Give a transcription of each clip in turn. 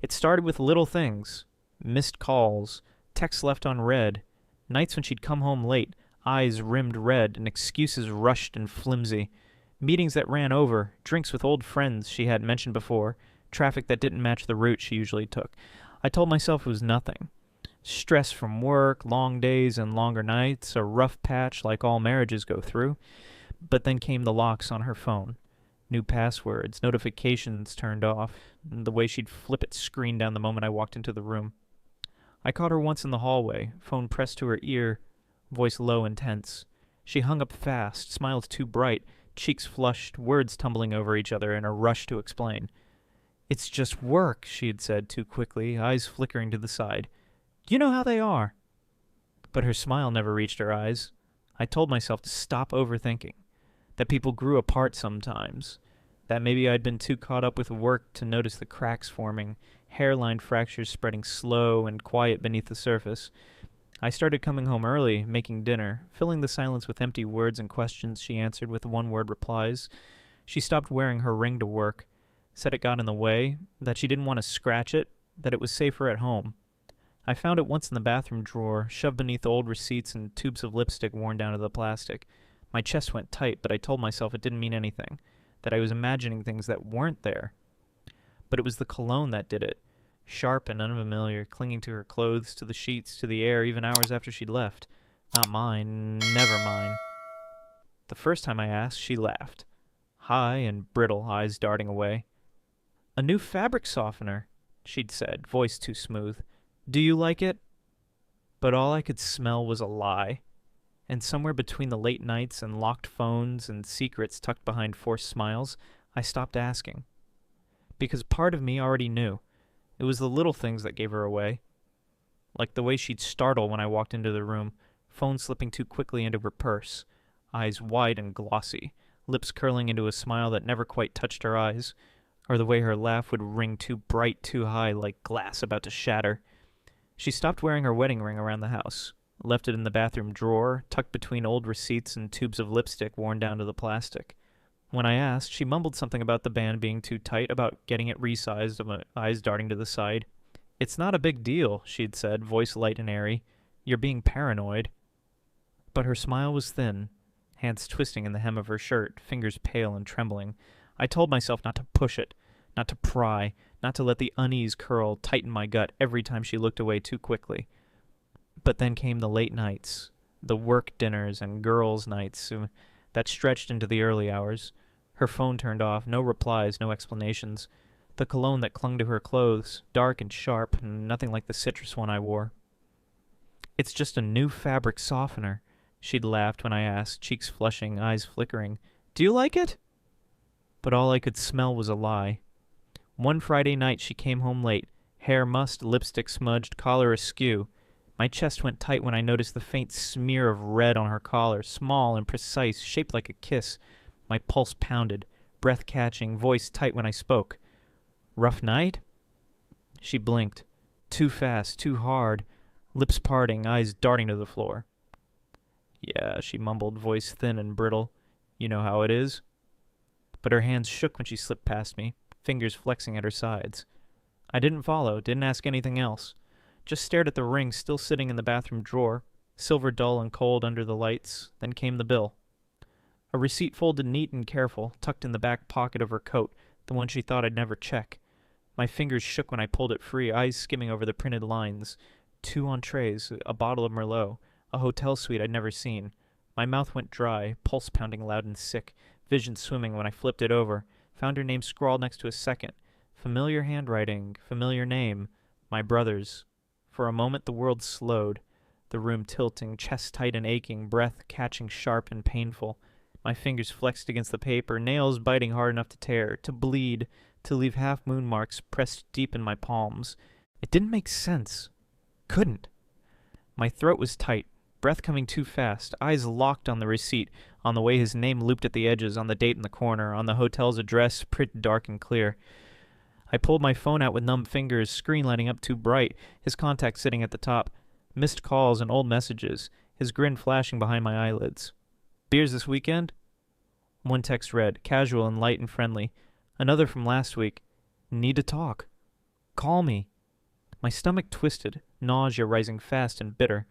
It started with little things. Missed calls, texts left unread, nights when she'd come home late, eyes rimmed red, and excuses rushed and flimsy. Meetings that ran over, drinks with old friends she hadn't mentioned before, traffic that didn't match the route she usually took. I told myself it was nothing. Stress from work, long days and longer nights, a rough patch like all marriages go through. But then came the locks on her phone. New passwords, notifications turned off, and the way she'd flip its screen down the moment I walked into the room. I caught her once in the hallway, phone pressed to her ear, voice low and tense. She hung up fast, smiled too bright, cheeks flushed, words tumbling over each other in a rush to explain. "It's just work," she had said too quickly, eyes flickering to the side. "You know how they are." But her smile never reached her eyes. I told myself to stop overthinking, that people grew apart sometimes, that maybe I'd been too caught up with work to notice the cracks forming, hairline fractures spreading slow and quiet beneath the surface. I started coming home early, making dinner, filling the silence with empty words and questions she answered with one-word replies. She stopped wearing her ring to work, said it got in the way, that she didn't want to scratch it, that it was safer at home. I found it once in the bathroom drawer, shoved beneath old receipts and tubes of lipstick worn down to the plastic. My chest went tight, but I told myself it didn't mean anything, that I was imagining things that weren't there. But it was the cologne that did it, sharp and unfamiliar, clinging to her clothes, to the sheets, to the air, even hours after she'd left. Not mine, never mine. The first time I asked, she laughed, high and brittle, eyes darting away. "A new fabric softener," she'd said, voice too smooth. "Do you like it?" But all I could smell was a lie. And somewhere between the late nights and locked phones and secrets tucked behind forced smiles, I stopped asking. Because part of me already knew. It was the little things that gave her away. Like the way she'd startle when I walked into the room, phone slipping too quickly into her purse, eyes wide and glossy, lips curling into a smile that never quite touched her eyes, or the way her laugh would ring too bright, too high, like glass about to shatter. She stopped wearing her wedding ring around the house, left it in the bathroom drawer, tucked between old receipts and tubes of lipstick worn down to the plastic. When I asked, she mumbled something about the band being too tight, about getting it resized, eyes darting to the side. "It's not a big deal," she'd said, voice light and airy. "You're being paranoid." But her smile was thin, hands twisting in the hem of her shirt, fingers pale and trembling. I told myself not to push it, not to pry, not to let the unease curl tighten my gut every time she looked away too quickly. But then came the late nights, the work dinners and girls' nights that stretched into the early hours. Her phone turned off, no replies, no explanations. The cologne that clung to her clothes, dark and sharp, and nothing like the citrus one I wore. "It's just a new fabric softener," she'd laughed when I asked, cheeks flushing, eyes flickering. "Do you like it?" But all I could smell was a lie. One Friday night she came home late, hair mussed, lipstick smudged, collar askew. My chest went tight when I noticed the faint smear of red on her collar, small and precise, shaped like a kiss. My pulse pounded, breath catching, voice tight when I spoke. "Rough night?" She blinked. Too fast, too hard, lips parting, eyes darting to the floor. "Yeah," she mumbled, voice thin and brittle. "You know how it is." But her hands shook when she slipped past me, fingers flexing at her sides. I didn't follow, didn't ask anything else. Just stared at the ring still sitting in the bathroom drawer, silver dull and cold under the lights. Then came the bill. A receipt folded neat and careful, tucked in the back pocket of her coat, the one she thought I'd never check. My fingers shook when I pulled it free, eyes skimming over the printed lines. 2 entrees, a bottle of Merlot, a hotel suite I'd never seen. My mouth went dry, pulse pounding loud and sick, vision swimming when I flipped it over, found her name scrawled next to a second. Familiar handwriting, familiar name, my brother's. For a moment the world slowed, the room tilting, chest tight and aching, breath catching sharp and painful. My fingers flexed against the paper, nails biting hard enough to tear, to bleed, to leave half-moon marks pressed deep in my palms. It didn't make sense. Couldn't. My throat was tight, breath coming too fast, eyes locked on the receipt, on the way his name looped at the edges, on the date in the corner, on the hotel's address, printed dark and clear. I pulled my phone out with numb fingers, screen lighting up too bright, his contact sitting at the top, missed calls and old messages, his grin flashing behind my eyelids. "Beers this weekend?" One text read, casual and light and friendly. Another from last week. "Need to talk." Call me." My stomach twisted, nausea rising fast and bitter.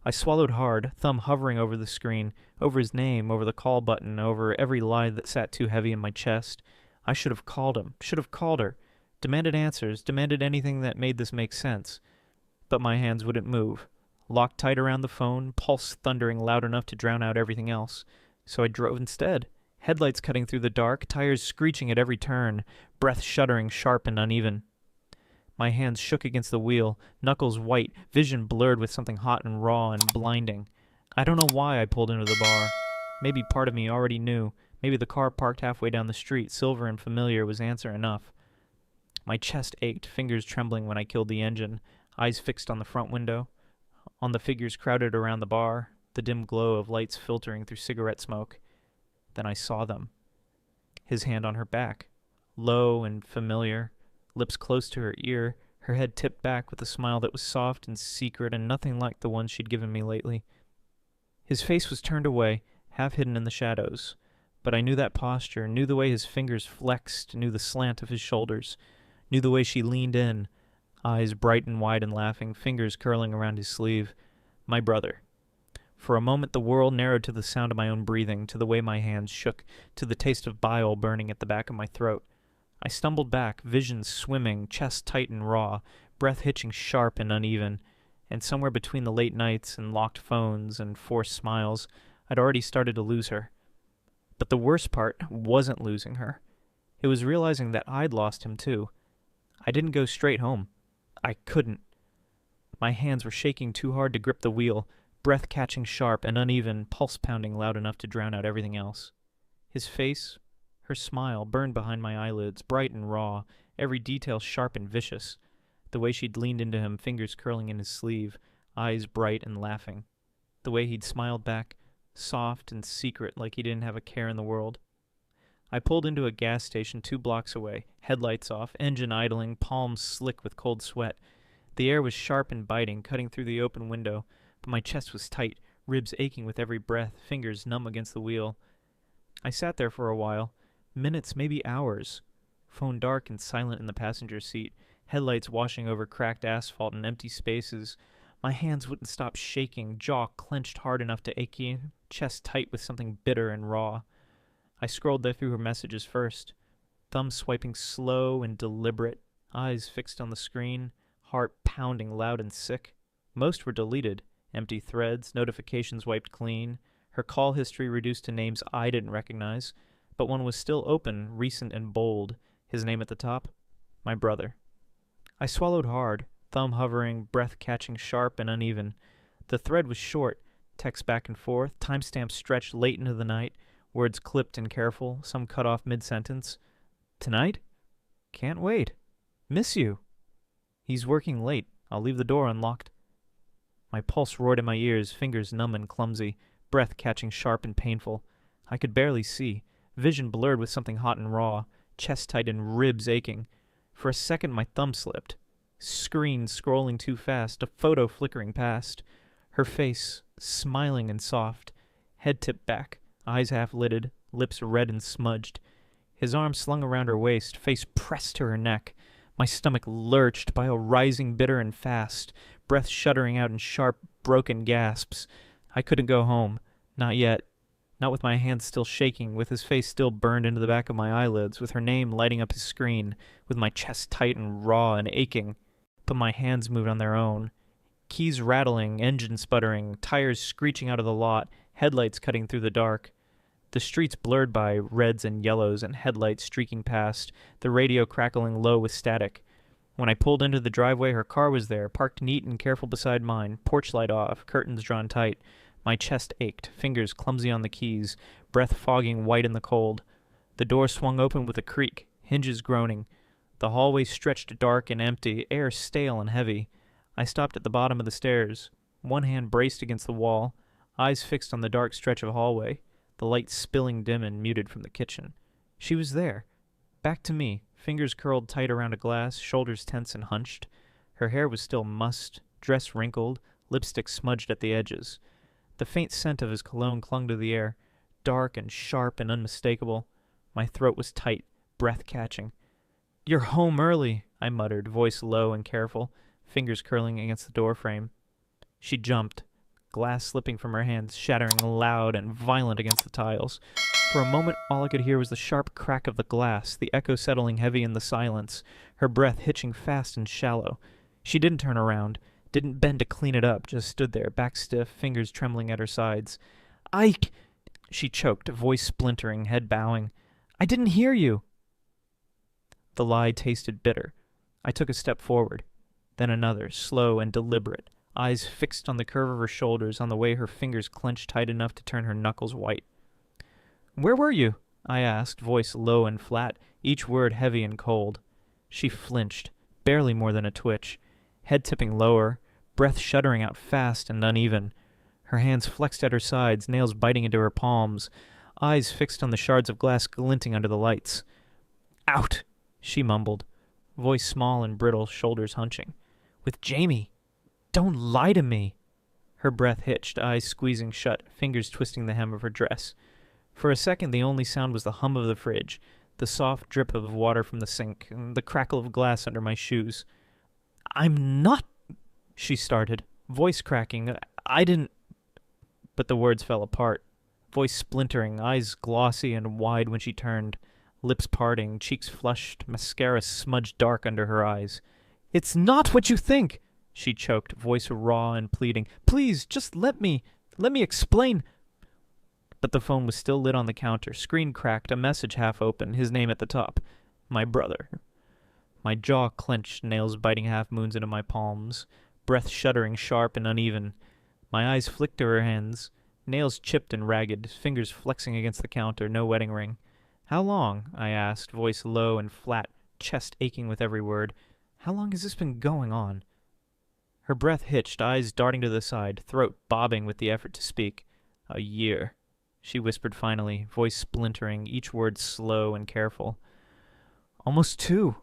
I swallowed hard, thumb hovering over the screen, over his name, over the call button, over every lie that sat too heavy in my chest. I should have called him, should have called her, demanded answers, demanded anything that made this make sense. But my hands wouldn't move. Locked tight around the phone, pulse thundering loud enough to drown out everything else. So I drove instead. Headlights cutting through the dark, tires screeching at every turn, breath shuddering sharp and uneven. My hands shook against the wheel, knuckles white, vision blurred with something hot and raw and blinding. I don't know why I pulled into the bar. Maybe part of me already knew. Maybe the car parked halfway down the street, silver and familiar, was answer enough. My chest ached, fingers trembling when I killed the engine, eyes fixed on the front window, on the figures crowded around the bar, the dim glow of lights filtering through cigarette smoke. Then I saw them. His hand on her back, low and familiar, lips close to her ear, her head tipped back with a smile that was soft and secret and nothing like the one she'd given me lately. His face was turned away, half hidden in the shadows, but I knew that posture, knew the way his fingers flexed, knew the slant of his shoulders, knew the way she leaned in, eyes bright and wide and laughing, fingers curling around his sleeve. My brother. For a moment the world narrowed to the sound of my own breathing, to the way my hands shook, to the taste of bile burning at the back of my throat. I stumbled back, vision swimming, chest tight and raw, breath hitching sharp and uneven, and somewhere between the late nights and locked phones and forced smiles, I'd already started to lose her. But the worst part wasn't losing her. It was realizing that I'd lost him too. I didn't go straight home. I couldn't. My hands were shaking too hard to grip the wheel, breath catching sharp and uneven, pulse pounding loud enough to drown out everything else. His face, her smile, burned behind my eyelids, bright and raw, every detail sharp and vicious. The way she'd leaned into him, fingers curling in his sleeve, eyes bright and laughing. The way he'd smiled back, soft and secret like he didn't have a care in the world. I pulled into a gas station 2 blocks away, headlights off, engine idling, palms slick with cold sweat. The air was sharp and biting, cutting through the open window, but my chest was tight, ribs aching with every breath, fingers numb against the wheel. I sat there for a while, minutes, maybe hours. Phone dark and silent in the passenger seat, headlights washing over cracked asphalt and empty spaces. My hands wouldn't stop shaking, jaw clenched hard enough to achy, chest tight with something bitter and raw. I scrolled through her messages first, thumb swiping slow and deliberate, eyes fixed on the screen, heart pounding loud and sick. Most were deleted, empty threads, notifications wiped clean, her call history reduced to names I didn't recognize, but one was still open, recent and bold, his name at the top, my brother. I swallowed hard, thumb hovering, breath catching sharp and uneven. The thread was short, text back and forth, timestamps stretched late into the night, words clipped and careful, some cut off mid-sentence. Tonight? Can't wait. Miss you. He's working late. I'll leave the door unlocked. My pulse roared in my ears, fingers numb and clumsy, breath catching sharp and painful. I could barely see, vision blurred with something hot and raw, chest tight and ribs aching. For a second my thumb slipped. Screen scrolling too fast, a photo flickering past. Her face, smiling and soft, head tipped back, eyes half-lidded, lips red and smudged. His arm slung around her waist, face pressed to her neck. My stomach lurched, bile rising bitter and fast, breath shuddering out in sharp, broken gasps. I couldn't go home. Not yet. Not with my hands still shaking, with his face still burned into the back of my eyelids, with her name lighting up his screen, with my chest tight and raw and aching. But my hands moved on their own. Keys rattling, engine sputtering, tires screeching out of the lot, headlights cutting through the dark. The streets blurred by reds and yellows and headlights streaking past, the radio crackling low with static. When I pulled into the driveway, her car was there, parked neat and careful beside mine, porch light off, curtains drawn tight. My chest ached, fingers clumsy on the keys, breath fogging white in the cold. The door swung open with a creak, hinges groaning. The hallway stretched dark and empty, air stale and heavy. I stopped at the bottom of the stairs, one hand braced against the wall, eyes fixed on the dark stretch of hallway, the light spilling dim and muted from the kitchen. She was there, back to me, fingers curled tight around a glass, shoulders tense and hunched. Her hair was still mussed, dress wrinkled, lipstick smudged at the edges. The faint scent of his cologne clung to the air, dark and sharp and unmistakable. My throat was tight, breath catching. "You're home early," I muttered, voice low and careful, fingers curling against the doorframe. She jumped, glass slipping from her hands, shattering loud and violent against the tiles. For a moment, all I could hear was the sharp crack of the glass, the echo settling heavy in the silence, her breath hitching fast and shallow. She didn't turn around, didn't bend to clean it up, just stood there, back stiff, fingers trembling at her sides. "Ike!" She choked, voice splintering, head bowing. "I didn't hear you." The lie tasted bitter. I took a step forward, then another, slow and deliberate, eyes fixed on the curve of her shoulders, on the way her fingers clenched tight enough to turn her knuckles white. "Where were you?" I asked, voice low and flat, each word heavy and cold. She flinched, barely more than a twitch, head tipping lower, breath shuddering out fast and uneven. Her hands flexed at her sides, nails biting into her palms, eyes fixed on the shards of glass glinting under the lights. "Out!" she mumbled, voice small and brittle, shoulders hunching. "With Jamie! Don't lie to me!" Her breath hitched, eyes squeezing shut, fingers twisting the hem of her dress. For a second the only sound was the hum of the fridge, the soft drip of water from the sink, and the crackle of glass under my shoes. "I'm not—" she started, voice cracking. "I didn't—" But the words fell apart, voice splintering, eyes glossy and wide when she turned, lips parting, cheeks flushed, mascara smudged dark under her eyes. "It's not what you think!" she choked, voice raw and pleading. "Please, just let me explain—" But the phone was still lit on the counter, screen cracked, a message half open, his name at the top. My brother. My jaw clenched, nails biting half-moons into my palms, breath shuddering sharp and uneven. My eyes flicked to her hands, nails chipped and ragged, fingers flexing against the counter, no wedding ring. "How long?" I asked, voice low and flat, chest aching with every word. "How long has this been going on?" Her breath hitched, eyes darting to the side, throat bobbing with the effort to speak. "A year," she whispered finally, voice splintering, each word slow and careful. "Almost 2.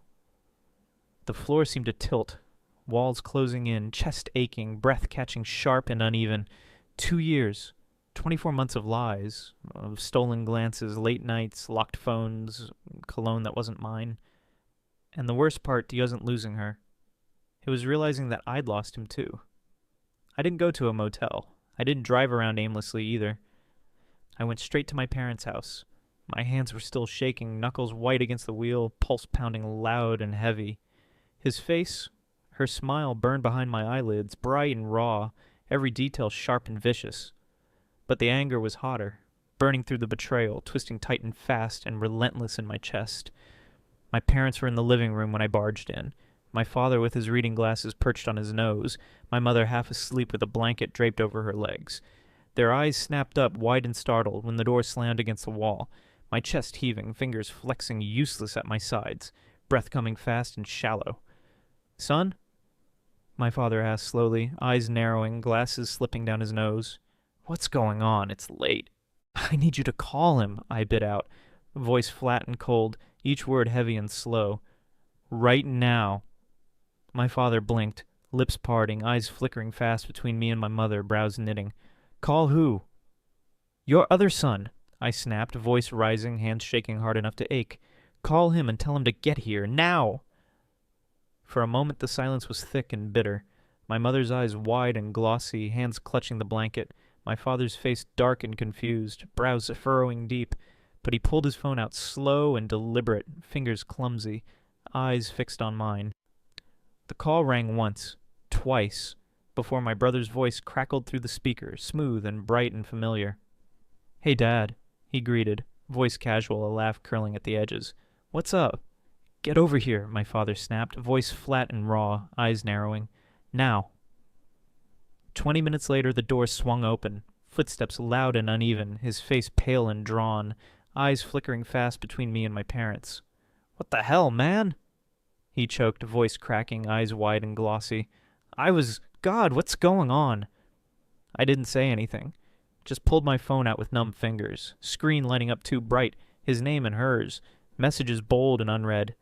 The floor seemed to tilt, walls closing in, chest aching, breath catching sharp and uneven. 2 years. 24 months of lies, of stolen glances, late nights, locked phones, cologne that wasn't mine. And the worst part wasn't losing her. It was realizing that I'd lost him too. I didn't go to a motel. I didn't drive around aimlessly either. I went straight to my parents' house. My hands were still shaking, knuckles white against the wheel, pulse pounding loud and heavy. His face, her smile burned behind my eyelids, bright and raw, every detail sharp and vicious. But the anger was hotter, burning through the betrayal, twisting tight and fast and relentless in my chest. My parents were in the living room when I barged in, my father with his reading glasses perched on his nose, my mother half asleep with a blanket draped over her legs. Their eyes snapped up, wide and startled, when the door slammed against the wall, my chest heaving, fingers flexing useless at my sides, breath coming fast and shallow. "Son?" my father asked slowly, eyes narrowing, glasses slipping down his nose. "What's going on? It's late." "I need you to call him," I bit out, voice flat and cold, each word heavy and slow. "Right now." My father blinked, lips parting, eyes flickering fast between me and my mother, brows knitting. "Call who?" "Your other son," I snapped, voice rising, hands shaking hard enough to ache. "Call him and tell him to get here, now!" For a moment the silence was thick and bitter, my mother's eyes wide and glossy, hands clutching the blanket, my father's face dark and confused, brows furrowing deep, but he pulled his phone out slow and deliberate, fingers clumsy, eyes fixed on mine. The call rang once, twice, before my brother's voice crackled through the speaker, smooth and bright and familiar. "Hey, Dad," he greeted, voice casual, a laugh curling at the edges. "What's up?" "Get over here," my father snapped, voice flat and raw, eyes narrowing. "Now." 20 minutes later the door swung open, footsteps loud and uneven, his face pale and drawn, eyes flickering fast between me and my parents. "What the hell, man?" he choked, voice cracking, eyes wide and glossy. God, what's going on?" I didn't say anything, just pulled my phone out with numb fingers, screen lighting up too bright, his name and hers, messages bold and unread.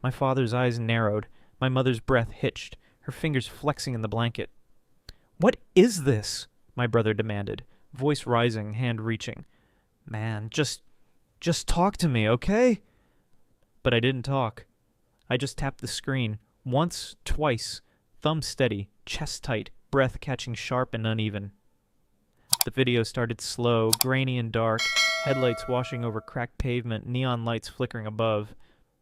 My father's eyes narrowed, my mother's breath hitched, her fingers flexing in the blanket. "What is this?" my brother demanded, voice rising, hand reaching. "Man, just talk to me, okay?" But I didn't talk. I just tapped the screen. Once, twice. Thumb steady, chest tight, breath catching sharp and uneven. The video started slow, grainy and dark, headlights washing over cracked pavement, neon lights flickering above.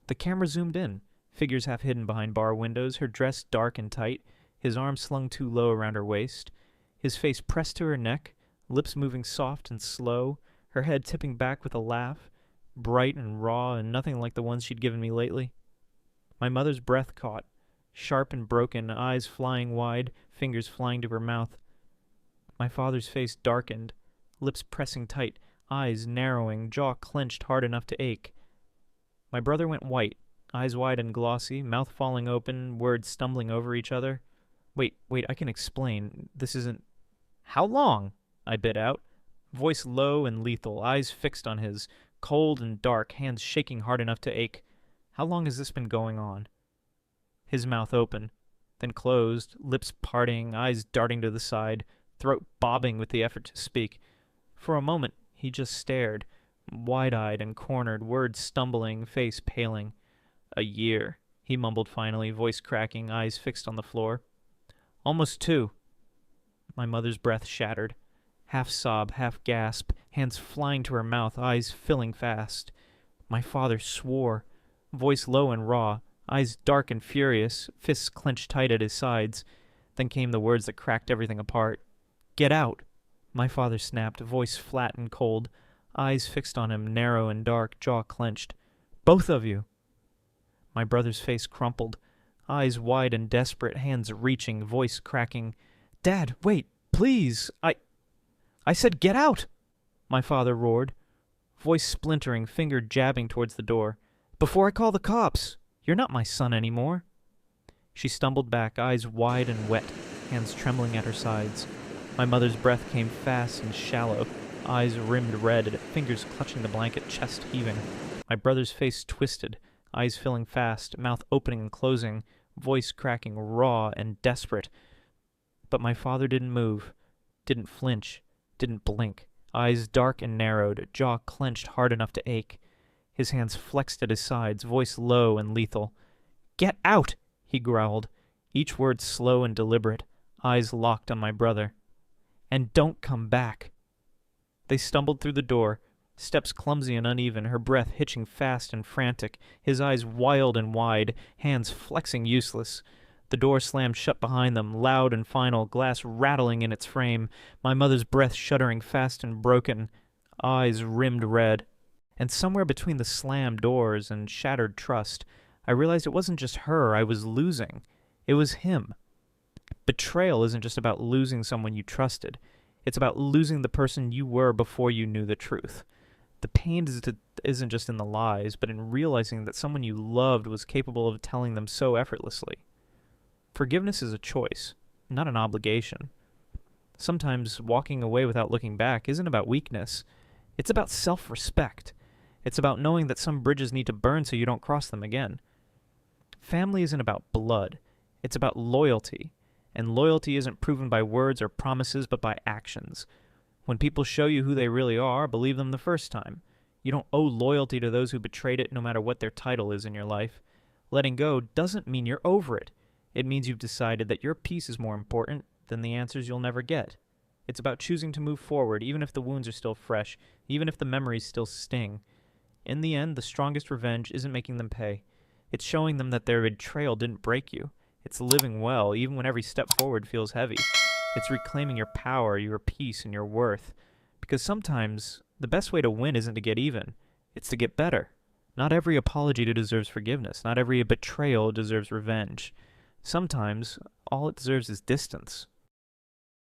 The camera zoomed in, figures half hidden behind bar windows, her dress dark and tight, his arms slung too low around her waist, his face pressed to her neck, lips moving soft and slow, her head tipping back with a laugh, bright and raw and nothing like the ones she'd given me lately. My mother's breath caught, sharp and broken, eyes flying wide, fingers flying to her mouth. My father's face darkened, lips pressing tight, eyes narrowing, jaw clenched hard enough to ache. My brother went white, eyes wide and glossy, mouth falling open, words stumbling over each other. Wait, I can explain. This isn't... How long? I bit out. Voice low and lethal, eyes fixed on his, cold and dark, hands shaking hard enough to ache. How long has this been going on? His mouth open, then closed, lips parting, eyes darting to the side, throat bobbing with the effort to speak. For a moment, he just stared, wide-eyed and cornered, words stumbling, face paling. A year, he mumbled finally, voice cracking, eyes fixed on the floor. Almost 2. My mother's breath shattered. Half sob, half gasp, hands flying to her mouth, eyes filling fast. My father swore, voice low and raw, eyes dark and furious, fists clenched tight at his sides. Then came the words that cracked everything apart. Get out! My father snapped, voice flat and cold, eyes fixed on him, narrow and dark, jaw clenched. Both of you! My brother's face crumpled, eyes wide and desperate, hands reaching, voice cracking. Dad, wait, please! I said get out! My father roared, voice splintering, finger jabbing towards the door. Before I call the cops! You're not my son anymore. She stumbled back, eyes wide and wet, hands trembling at her sides. My mother's breath came fast and shallow, eyes rimmed red, fingers clutching the blanket, chest heaving. My brother's face twisted, eyes filling fast, mouth opening and closing, voice cracking, raw and desperate. But my father didn't move, didn't flinch, didn't blink, eyes dark and narrowed, jaw clenched hard enough to ache. His hands flexed at his sides, voice low and lethal. Get out! He growled, each word slow and deliberate, eyes locked on my brother. And don't come back. They stumbled through the door, steps clumsy and uneven, her breath hitching fast and frantic, his eyes wild and wide, hands flexing useless. The door slammed shut behind them, loud and final, glass rattling in its frame, my mother's breath shuddering fast and broken, eyes rimmed red. And somewhere between the slammed doors and shattered trust, I realized it wasn't just her I was losing. It was him. Betrayal isn't just about losing someone you trusted. It's about losing the person you were before you knew the truth. The pain isn't just in the lies, but in realizing that someone you loved was capable of telling them so effortlessly. Forgiveness is a choice, not an obligation. Sometimes walking away without looking back isn't about weakness. It's about self-respect. It's about knowing that some bridges need to burn so you don't cross them again. Family isn't about blood. It's about loyalty. And loyalty isn't proven by words or promises, but by actions. When people show you who they really are, believe them the first time. You don't owe loyalty to those who betrayed it, no matter what their title is in your life. Letting go doesn't mean you're over it. It means you've decided that your peace is more important than the answers you'll never get. It's about choosing to move forward, even if the wounds are still fresh, even if the memories still sting. In the end, the strongest revenge isn't making them pay. It's showing them that their betrayal didn't break you. It's living well, even when every step forward feels heavy. It's reclaiming your power, your peace, and your worth. Because sometimes, the best way to win isn't to get even. It's to get better. Not every apology deserves forgiveness. Not every betrayal deserves revenge. Sometimes, all it deserves is distance.